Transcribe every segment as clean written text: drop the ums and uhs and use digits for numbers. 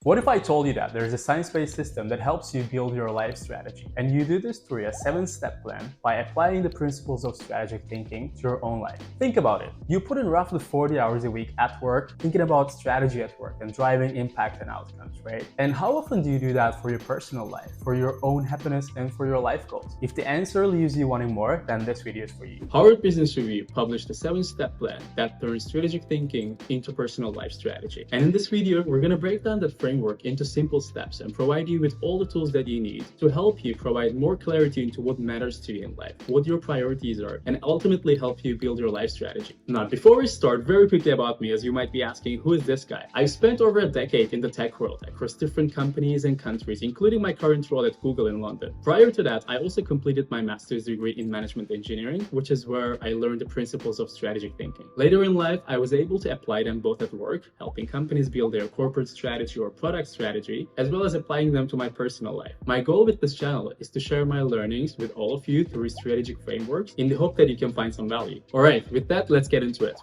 What if I told you that there is a science-based system that helps you build your life strategy, and you do this through a 7-step plan by applying the principles of strategic thinking to your own life? Think about it. You put in roughly 40 hours a week at work thinking about strategy at work and driving impact and outcomes, right? And how often do you do that for your personal life, for your own happiness, and for your life goals? If the answer leaves you wanting more, then this video is for you. Harvard Business Review published a 7-step plan that turns strategic thinking into personal life strategy. And in this video, we're going to break down that framework into simple steps and provide you with all the tools that you need to help you provide more clarity into what matters to you in life, what your priorities are, and ultimately help you build your life strategy. Now, before we start, very quickly about me, as you might be asking, who is this guy? I've spent over a decade in the tech world across different companies and countries, including my current role at Google in London. Prior to that, I also completed my master's degree in management engineering, which is where I learned the principles of strategic thinking. Later in life, I was able to apply them both at work, helping companies build their corporate strategy or product strategy, as well as applying them to my personal life. My goal with this channel is to share my learnings with all of you through strategic frameworks in the hope that you can find some value. All right, with that, let's get into it.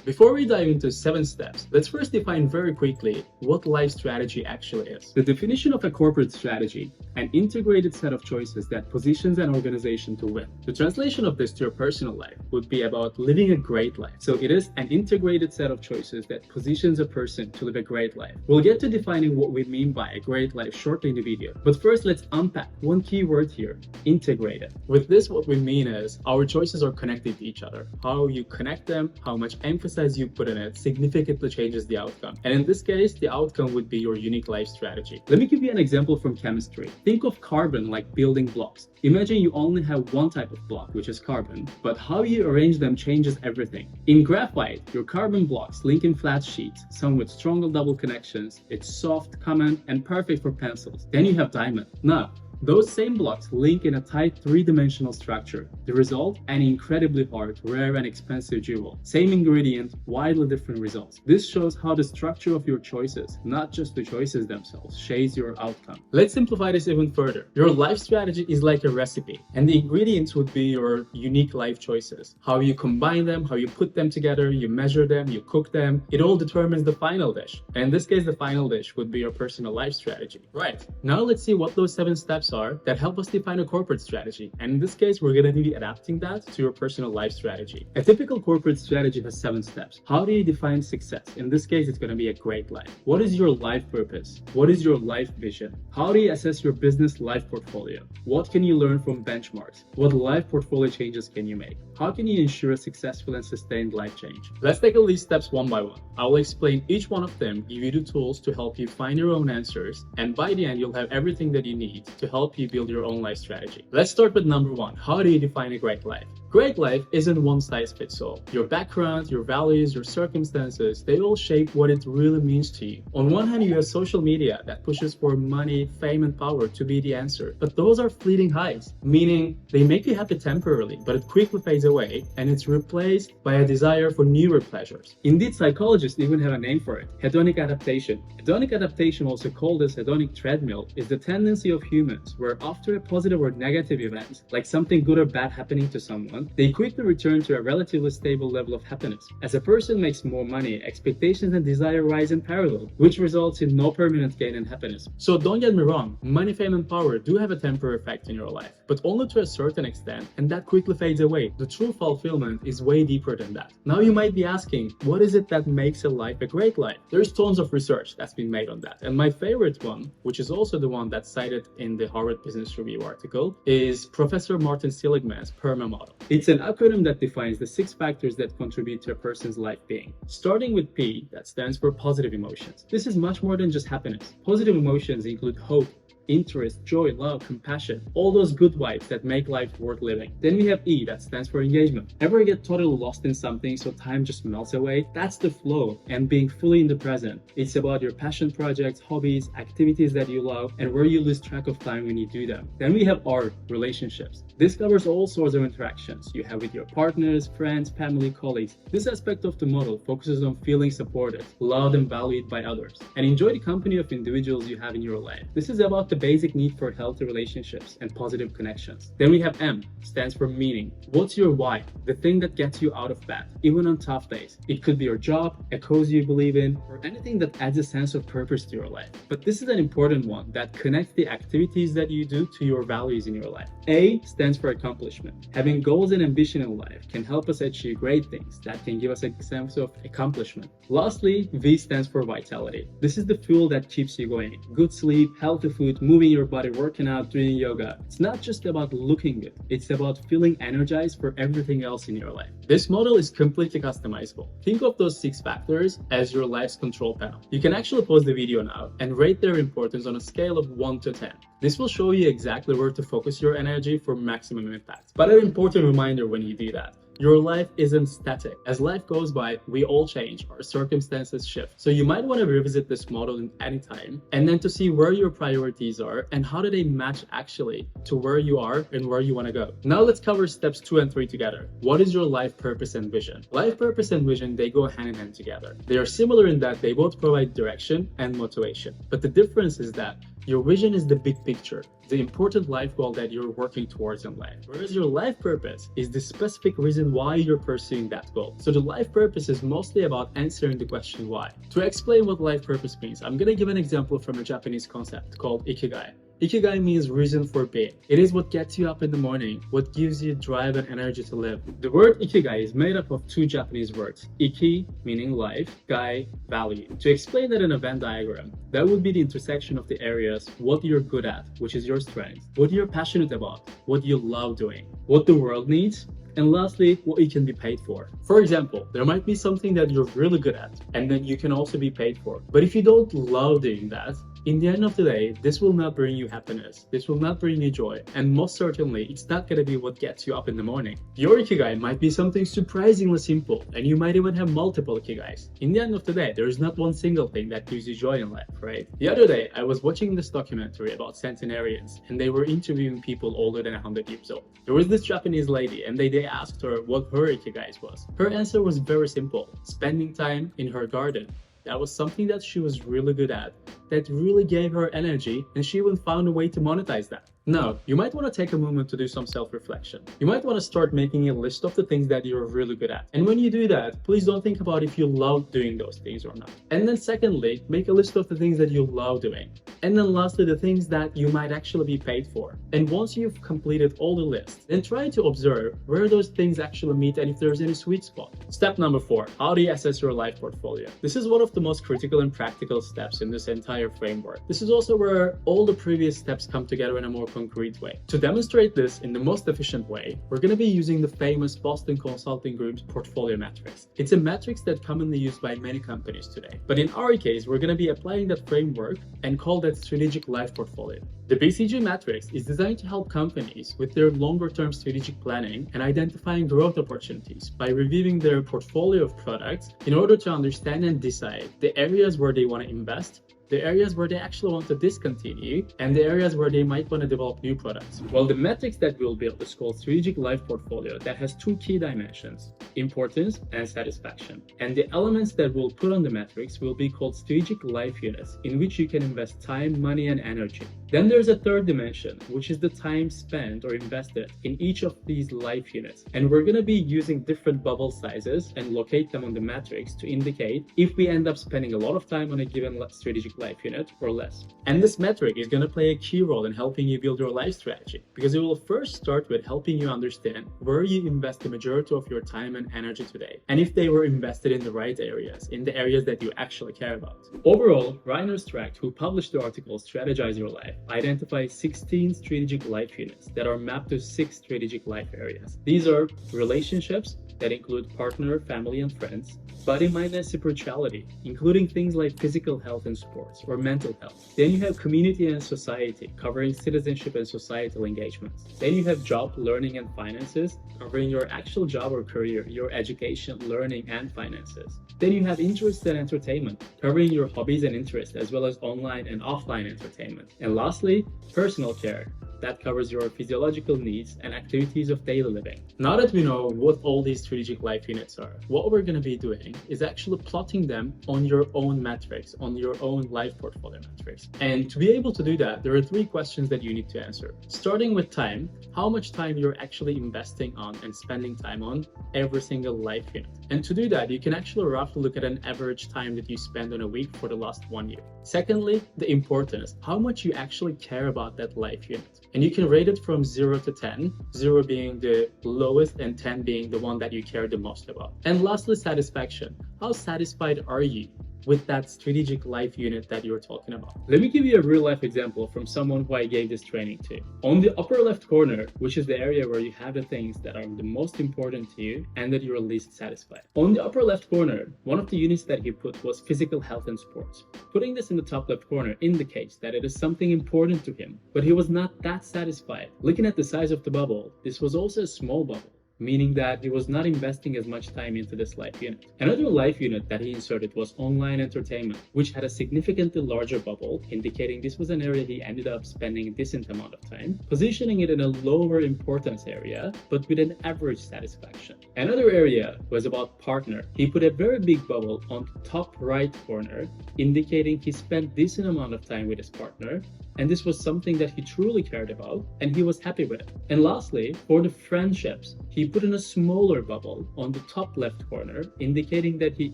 Before we dive into 7 steps, let's first define very quickly what life strategy actually is. The definition of a corporate strategy: an integrated set of choices that positions an organization to win. The translation of this to your personal life would be about living a great life. So it is an integrated set of choices that positions a person to live a great life. We'll get to defining what we mean by a great life shortly in the video. But first, let's unpack one key word here: integrated. With this, what we mean is our choices are connected to each other. How you connect them, how much emphasis you put in it, significantly changes the outcome. And in this case, the outcome would be your unique life strategy. Let me give you an example from chemistry. Think of carbon like building blocks. Imagine you only have one type of block, which is carbon, but how you arrange them changes everything. In graphite, your carbon blocks link in flat sheets, some with strong double connections. It's soft, common, and perfect for pencils. Then you have diamond. Now, those same blocks link in a tight 3-dimensional structure. The result? An incredibly hard, rare, and expensive jewel. Same ingredient, widely different results. This shows how the structure of your choices, not just the choices themselves, shapes your outcome. Let's simplify this even further. Your life strategy is like a recipe, and the ingredients would be your unique life choices. How you combine them, how you put them together, you measure them, you cook them. It all determines the final dish. And in this case, the final dish would be your personal life strategy. Right, now let's see what those 7 steps are that help us define a corporate strategy. And in this case, we're going to be adapting that to your personal life strategy. A typical corporate strategy has 7 steps. How do you define success? In this case, it's going to be a great life. What is your life purpose? What is your life vision? How do you assess your business life portfolio? What can you learn from benchmarks? What life portfolio changes can you make? How can you ensure a successful and sustained life change? Let's tackle these steps one by one. I will explain each one of them, give you the tools to help you find your own answers, and by the end, you'll have everything that you need to help you build your own life strategy. Let's start with number 1. How do you define a great life? Great life isn't one size fits all. Your background, your values, your circumstances, they all shape what it really means to you. On one hand, you have social media that pushes for money, fame, and power to be the answer. But those are fleeting highs, meaning they make you happy temporarily, but it quickly fades away and it's replaced by a desire for newer pleasures. Indeed, psychologists even have a name for it: hedonic adaptation. Hedonic adaptation, also called as hedonic treadmill, is the tendency of humans where after a positive or negative event, like something good or bad happening to someone, they quickly return to a relatively stable level of happiness. As a person makes more money, expectations and desire rise in parallel, which results in no permanent gain in happiness. So don't get me wrong, money, fame, and power do have a temporary effect in your life, but only to a certain extent, and that quickly fades away. The true fulfillment is way deeper than that. Now you might be asking, what is it that makes a life a great life? There's tons of research that's been made on that, and my favorite one, which is also the one that's cited in the Harvard Business Review article, is Professor Martin Seligman's PERMAV model. It's an acronym that defines the 6 factors that contribute to a person's life being. Starting with P, that stands for positive emotions. This is much more than just happiness. Positive emotions include hope, interest, joy, love, compassion, all those good vibes that make life worth living. Then we have E, that stands for engagement. Ever get totally lost in something so time just melts away? That's the flow and being fully in the present. It's about your passion projects, hobbies, activities that you love, and where you lose track of time when you do them. Then we have R, relationships. This covers all sorts of interactions you have with your partners, friends, family, colleagues. This aspect of the model focuses on feeling supported, loved, and valued by others, and enjoy the company of individuals you have in your life. This is about the basic need for healthy relationships and positive connections. Then we have M, stands for meaning. What's your why? The thing that gets you out of bed, even on tough days. It could be your job, a cause you believe in, or anything that adds a sense of purpose to your life. But this is an important one that connects the activities that you do to your values in your life. A stands for accomplishment. Having goals and ambition in life can help us achieve great things that can give us a sense of accomplishment. Lastly, V stands for vitality. This is the fuel that keeps you going. Good sleep, healthy food, moving your body, working out, doing yoga. It's not just about looking good. It's about feeling energized for everything else in your life. This model is completely customizable. Think of those 6 factors as your life's control panel. You can actually pause the video now and rate their importance on a scale of 1 to 10. This will show you exactly where to focus your energy for maximum impact. But an important reminder when you do that: your life isn't static. As life goes by, we all change, our circumstances shift. So you might want to revisit this model in any time, and then to see where your priorities are and how do they match actually to where you are and where you want to go. Now let's cover steps 2 and 3 together. What is your life purpose and vision? Life purpose and vision, they go hand in hand together. They are similar in that they both provide direction and motivation. But the difference is that your vision is the big picture, the important life goal that you're working towards in life. Whereas your life purpose is the specific reason why you're pursuing that goal. So the life purpose is mostly about answering the question why. To explain what life purpose means, I'm gonna give an example from a Japanese concept called IKIGAI. Ikigai means reason for being. It is what gets you up in the morning, what gives you drive and energy to live. The word Ikigai is made up of 2 Japanese words. Iki, meaning life, gai, value. To explain that in a Venn diagram, that would be the intersection of the areas what you're good at, which is your strength, what you're passionate about, what you love doing, what the world needs, and lastly, what you can be paid for. For example, there might be something that you're really good at, and then you can also be paid for. But if you don't love doing that, in the end of the day, this will not bring you happiness. This will not bring you joy. And most certainly, it's not going to be what gets you up in the morning. Your Ikigai might be something surprisingly simple, and you might even have multiple Ikigais. In the end of the day, there is not one single thing that gives you joy in life, right? The other day, I was watching this documentary about centenarians, and they were interviewing people older than 100 years old. There was this Japanese lady, and they asked her what her Ikigai was. Her answer was very simple: spending time in her garden. That was something that she was really good at, that really gave her energy, and she even found a way to monetize that. Now, you might want to take a moment to do some self-reflection. You might want to start making a list of the things that you're really good at. And when you do that, please don't think about if you love doing those things or not. And then secondly, make a list of the things that you love doing. And then lastly, the things that you might actually be paid for. And once you've completed all the lists, then try to observe where those things actually meet and if there's any sweet spot. Step number 4, how do you assess your life portfolio? This is one of the most critical and practical steps in this entire framework. This is also where all the previous steps come together in a more concrete way. To demonstrate this in the most efficient way, we're going to be using the famous Boston Consulting Group's portfolio matrix. It's a matrix that's commonly used by many companies today. But in our case, we're going to be applying that framework and call that strategic life portfolio. The BCG matrix is designed to help companies with their longer-term strategic planning and identifying growth opportunities by reviewing their portfolio of products in order to understand and decide the areas where they want to invest, the areas where they actually want to discontinue, and the areas where they might want to develop new products. Well, the metrics that we'll build is called Strategic Life Portfolio that has 2 key dimensions: importance and satisfaction. And the elements that we'll put on the metrics will be called Strategic Life Units, in which you can invest time, money, and energy. Then there's a third dimension, which is the time spent or invested in each of these life units. And we're going to be using different bubble sizes and locate them on the matrix to indicate if we end up spending a lot of time on a given strategic life unit or less. And this metric is going to play a key role in helping you build your life strategy, because it will first start with helping you understand where you invest the majority of your time and energy today, and if they were invested in the right areas, in the areas that you actually care about. Overall, Reiner Strack, who published the article Strategize Your Life, identifies 16 strategic life units that are mapped to 6 strategic life areas. These are relationships that include partner, family, and friends, body, mind, and spirituality, including things like physical health and sports or mental health. Then you have community and society, covering citizenship and societal engagements. Then you have job, learning, and finances, covering your actual job or career, your education, learning, and finances. Then you have interests and entertainment, covering your hobbies and interests, as well as online and offline entertainment. And lastly, personal care, that covers your physiological needs and activities of daily living. Now that we know what all these strategic life units are, what we're going to be doing is actually plotting them on your own metrics, on your own life portfolio metrics. And to be able to do that, there are 3 questions that you need to answer. Starting with time, how much time you're actually investing on and spending time on every single life unit. And to do that, you can actually roughly look at an average time that you spend on a week for the last 1 year. Secondly, the importance, how much you actually care about that life unit. And you can rate it from 0 to 10, 0 being the lowest and 10 being the one that you care the most about. And lastly, satisfaction. How satisfied are you with that strategic life unit that you're talking about? Let me give you a real life example from someone who I gave this training to. On the upper left corner, which is the area where you have the things that are the most important to you and that you're least satisfied. On the upper left corner, one of the units that he put was physical health and sports. Putting this in the top left corner indicates that it is something important to him, but he was not that satisfied. Looking at the size of the bubble, this was also a small bubble, meaning that he was not investing as much time into this life unit. Another life unit that he inserted was online entertainment, which had a significantly larger bubble, indicating this was an area he ended up spending a decent amount of time, positioning it in a lower importance area, but with an average satisfaction. Another area was about partner. He put a very big bubble on the top right corner, indicating he spent decent amount of time with his partner, and this was something that he truly cared about, and he was happy with it. And lastly, for the friendships, he put in a smaller bubble on the top left corner, indicating that he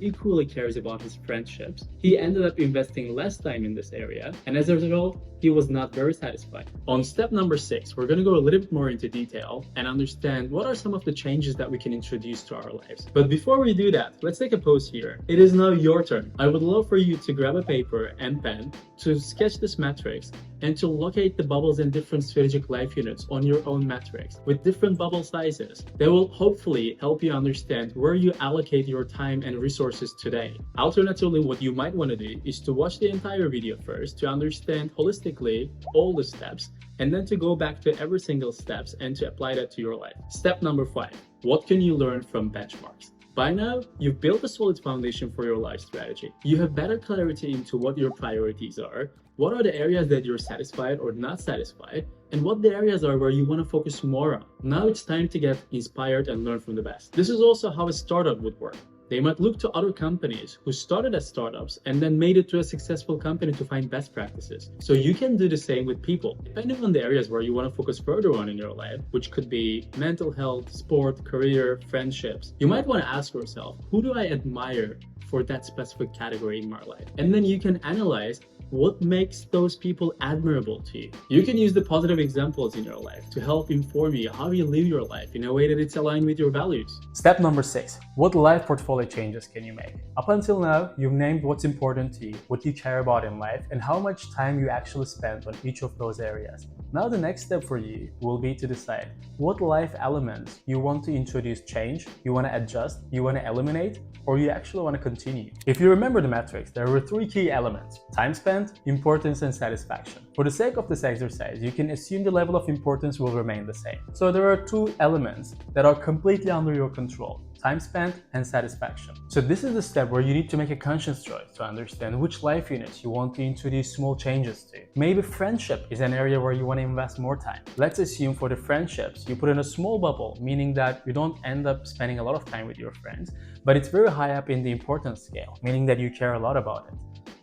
equally cares about his friendships. He ended up investing less time in this area, and as a result, he was not very satisfied. On step number 6, we're going to go a little bit more into detail and understand what are some of the changes that we can introduce to our lives. But before we do that, let's take a pause here. It is now your turn. I would love for you to grab a paper and pen to sketch this matrix and to locate the bubbles in different strategic life units on your own matrix with different bubble sizes. They will hopefully help you understand where you allocate your time and resources today. Alternatively, what you might want to do is to watch the entire video first to understand holistically all the steps, and then to go back to every single steps and to apply that to your life. Step number 5, what can you learn from benchmarks? By now, you've built a solid foundation for your life strategy. You have better clarity into what your priorities are, what are the areas that you're satisfied or not satisfied, and what the areas are where you want to focus more on. Now it's time to get inspired and learn from the best. This is also how a startup would work. They might look to other companies who started as startups and then made it to a successful company to find best practices. So you can do the same with people. Depending on the areas where you want to focus further on in your life, which could be mental health, sport, career, friendships, you might want to ask yourself, who do I admire for that specific category in my life? And then you can analyze what makes those people admirable to you. You can use the positive examples in your life to help inform you how you live your life in a way that it's aligned with your values. Step number 6, what life portfolio changes can you make? Up until now, you've named what's important to you, what you care about in life, and how much time you actually spend on each of those areas. Now the next step for you will be to decide what life elements you want to introduce change, you want to adjust, you want to eliminate, or you actually want to continue. If you remember the matrix, there were 3 key elements: time spent, importance, and satisfaction. For the sake of this exercise, you can assume the level of importance will remain the same. So there are 2 elements that are completely under your control: time spent and satisfaction. So this is the step where you need to make a conscious choice to understand which life units you want to introduce small changes to. Maybe friendship is an area where you want to invest more time. Let's assume for the friendships, you put in a small bubble, meaning that you don't end up spending a lot of time with your friends, but it's very high up in the importance scale, meaning that you care a lot about it.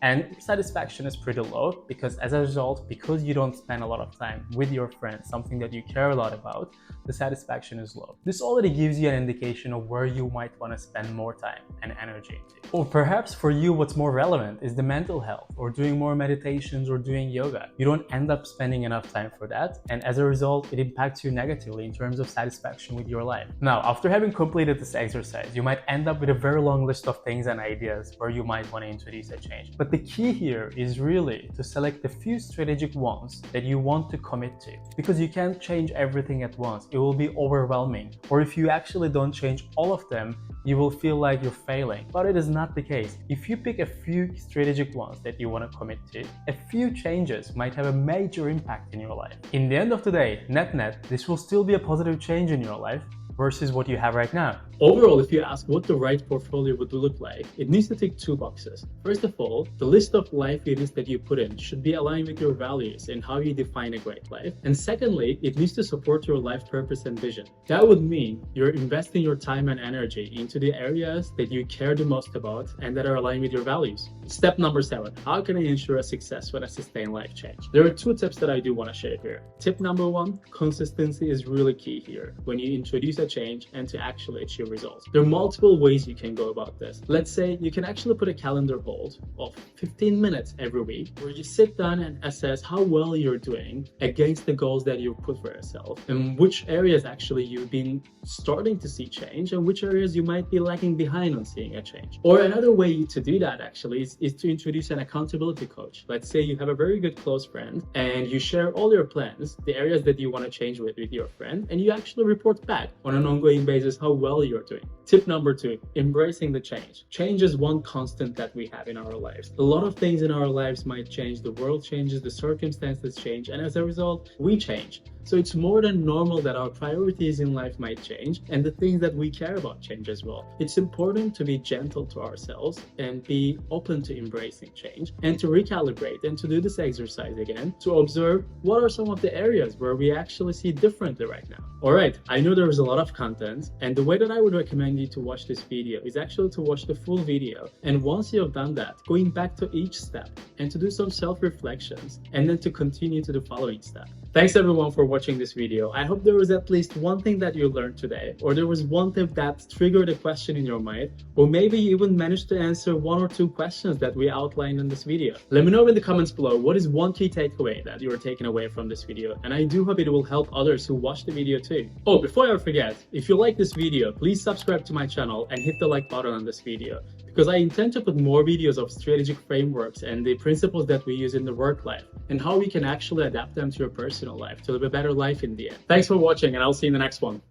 And satisfaction is pretty low because as a result, because you don't spend a lot of time with your friends, something that you care a lot about, the satisfaction is low. This already gives you an indication of where you might want to spend more time and energy into. Or perhaps for you, what's more relevant is the mental health, or doing more meditations or doing yoga. You don't end up spending enough time for that, and as a result, it impacts you negatively in terms of satisfaction with your life. Now, after having completed this exercise, you might end up with a very long list of things and ideas where you might want to introduce a change. But the key here is really to select the few strategic ones that you want to commit to, because you can't change everything at once. It will be overwhelming. Or if you actually don't change all of them, you will feel like you're failing. But it is not the case. If you pick a few strategic ones that you want to commit to, a few changes might have a major impact in your life. In the end of the day, net, this will still be a positive change in your life, versus what you have right now? Overall, if you ask what the right portfolio would look like, it needs to tick 2 boxes. First of all, the list of life units that you put in should be aligned with your values and how you define a great life. And secondly, it needs to support your life purpose and vision. That would mean you're investing your time and energy into the areas that you care the most about and that are aligned with your values. Step number 7, how can I ensure a successful and sustained life change? There are 2 tips that I do want to share here. Tip number 1, consistency is really key here when you introduce a change and to actually achieve results. There are multiple ways you can go about this. Let's say you can actually put a calendar hold of 15 minutes every week where you sit down and assess how well you're doing against the goals that you put for yourself and which areas actually you've been starting to see change and which areas you might be lagging behind on seeing a change. Or another way to do that actually is to introduce an accountability coach. Let's say you have a very good close friend and you share all your plans, the areas that you want to change with your friend, and you actually report back on an ongoing basis how well you're doing. Tip number 2, embracing the change. Change is one constant that we have in our lives. A lot of things in our lives might change, the world changes, the circumstances change, and as a result, we change. So it's more than normal that our priorities in life might change and the things that we care about change as well. It's important to be gentle to ourselves and be open to embracing change and to recalibrate and to do this exercise again to observe what are some of the areas where we actually see differently right now. Alright, I know there is a lot of content, and the way that I would recommend you to watch this video is actually to watch the full video, and once you have done that, going back to each step and to do some self-reflections and then to continue to the following step. Thanks everyone for watching this video. I hope there was at least one thing that you learned today, or there was one tip that triggered a question in your mind, or maybe you even managed to answer 1 or 2 questions that we outlined in this video. Let me know in the comments below what is one key takeaway that you are taking away from this video, and I do hope it will help others who watch the video too. Oh, before I forget, if you like this video, please subscribe to my channel and hit the like button on this video, because I intend to put more videos of strategic frameworks and the principles that we use in the work life and how we can actually adapt them to your personal life to live a better life in the end. Thanks for watching, and I'll see you in the next one.